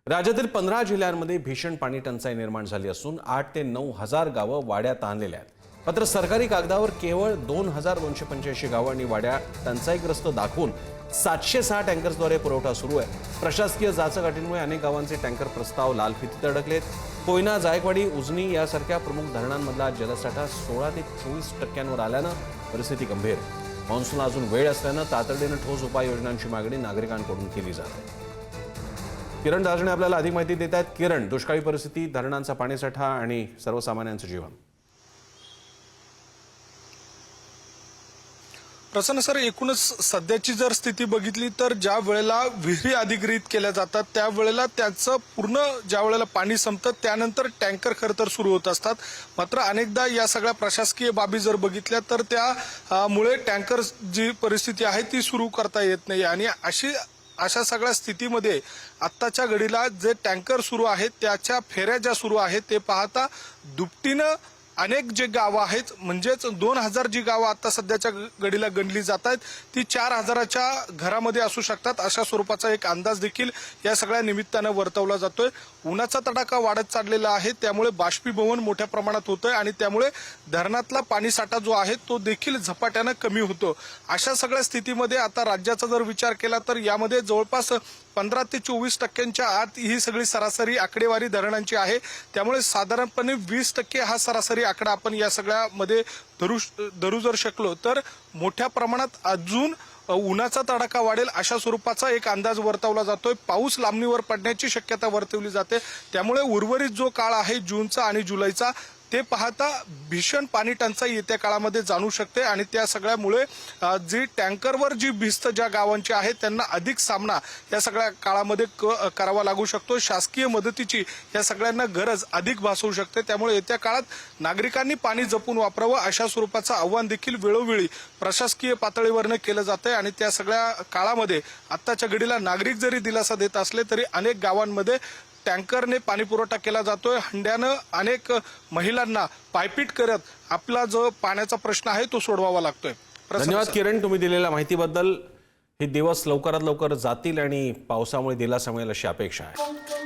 राज्यातील 15 जिल्ह्यांमध्ये भीषण पाणी टंचाई निर्माण झाली असून 8 ते 9 हजार गावं वाड्यात आणलेल्या आहेत। मात्र सरकारी कागदावर केवळ 2285 गावं आणि वाड्या टंचाईग्रस्त दाखवून 706 टँकर्सद्वारे पुरवठा सुरू आहे। प्रशासकीय जाचकाठीमुळे अनेक गावांचे टँकर प्रस्ताव लाल फितीत अडकलेत। कोयना, जायकवाडी, उजनी यासारख्या प्रमुख धरणांमधला जलसाठा 16 ते 24% आल्यानं परिस्थिती गंभीर आहे। मान्सूनला अजून वेळ असल्यानं तातडीनं ठोस उपाययोजनांची मागणी नागरिकांकडून केली जाते। किरण दाजणे आपल्याला अधिक माहिती देत आहेत। किरण, दुष्काळी परिस्थिती, धरणांचा पाणीसाठा आणि सर्वसामान्यांचं जीवन। प्रसन्न सर, एकूणच सध्याची जर स्थिती बघितली तर ज्या वेळेला विहिरी अधिग्रहित केल्या जातात त्यावेळेला त्याचं पूर्ण ज्या वेळेला पाणी संपतं त्यानंतर टँकर खरं तर सुरू होत असतात। मात्र अनेकदा या सगळ्या प्रशासकीय बाबी जर बघितल्या तर त्यामुळे टँकर जी परिस्थिती आहे ती सुरू करता येत नाही आणि अशा सगळ्या स्थितीमध्ये आत्ताच्या घडीला जे टँकर सुरू आहेत त्याच्या फेऱ्या ज्या सुरू आहेत ते पाहता दुपटीनं अनेक जे गावं आहेत म्हणजेच 2000 जी गावं आता सध्याच्या घडीला गणली जात आहेत ती 4000च्या घरामध्ये असू शकतात अशा स्वरूपाचा एक अंदाज देखील या सगळ्या निमित्तानं वर्तवला जातोय। उन्हाचा तडाखा वाढत चाललेला आहे त्यामुळे बाष्पीभवन मोठ्या प्रमाणात होतंय आणि त्यामुळे धरणातला पाणीसाठा जो आहे तो देखील झपाट्यानं कमी होतो। अशा सगळ्या स्थितीमध्ये आता राज्याचा जर विचार केला तर यामध्ये जवळपास 15 ते 24% आत ही सगळी सरासरी आकडेवारी धरणांची आहे। त्यामुळे साधारणपणे 20% हा सरासरी आकडा आपण या सगळ्यामध्ये धरू जर शकलो तर मोठ्या प्रमाणात अजून उन्हाचा तडाखा वाढेल अशा स्वरूपाचा एक अंदाज वर्तवला जातोय। पाऊस लांबणीवर पडण्याची शक्यता वर्तवली जाते। त्यामुळे उर्वरित जो काळ आहे जूनचा आणि जुलैचा ते पाहता भीषण पाणी टंचाई येत्या काळामध्ये जाणू शकते आणि त्या सगळ्यामुळे जी टँकरवर जी भिस्त ज्या गावांची आहे त्यांना अधिक सामना या सगळ्या काळामध्ये करावा लागू शकतो। शासकीय मदतीची या सगळ्यांना गरज अधिक भासवू शकते। त्यामुळे येत्या काळात नागरिकांनी पाणी जपून वापरावं अशा स्वरूपाचं आव्हान देखील वेळोवेळी प्रशासकीय पातळीवरनं केलं जातंय आणि त्या सगळ्या काळामध्ये आत्ताच्या घडीला नागरिक जरी दिलासा देत असले तरी अनेक गावांमध्ये टँकरने पाणी पुरवठा केला जातोय। हंड्यानं अनेक महिलांना पायपीट करत आपला जो पाण्याचा प्रश्न आहे तो सोडवावा लागतोय। धन्यवाद किरण, तुम्ही दिलेल्या माहितीबद्दल। हे दिवस लवकरात लवकर जातील आणि पावसामुळे दिलासा मिळेल अशी अपेक्षा आहे।